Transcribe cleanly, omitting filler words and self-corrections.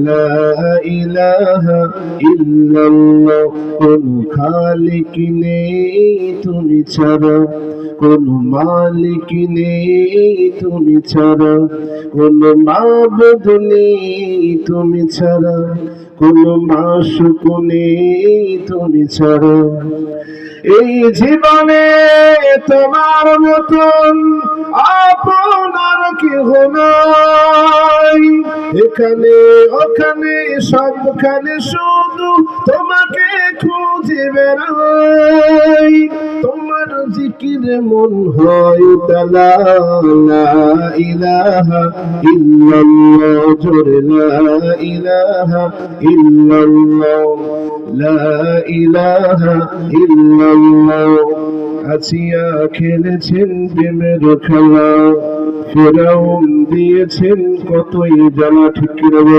লা ইলাহা ইল্লাল্লাহ। কোন খালিক নেই তুমি ছাড়া, কোন মালিক নেই তুমি ছাড়া, কোন মাবুদ নেই তুমি ছাড়া, কোন মাশুক নেই তুমি ছাড়া। এই জীবনে তোমার মতন আপনার কেহ নাই, এখানে ওখানে সবখানে শুধু তোমাকে খুঁজে বেড়াই। তোমার জিকিরে মন হয় তালা, লা ইলাহা ইল্লাল্লাহ, জোরে লা ইলাহা ইল্লাল্লাহ, লা ইলাহা ইল্লাল্লাহ। আসিয়া খেলেছেন প্রেমের খেলা, ফেরাউন দিয়েছেন কতই জ্বালা, ঠিক কিনা?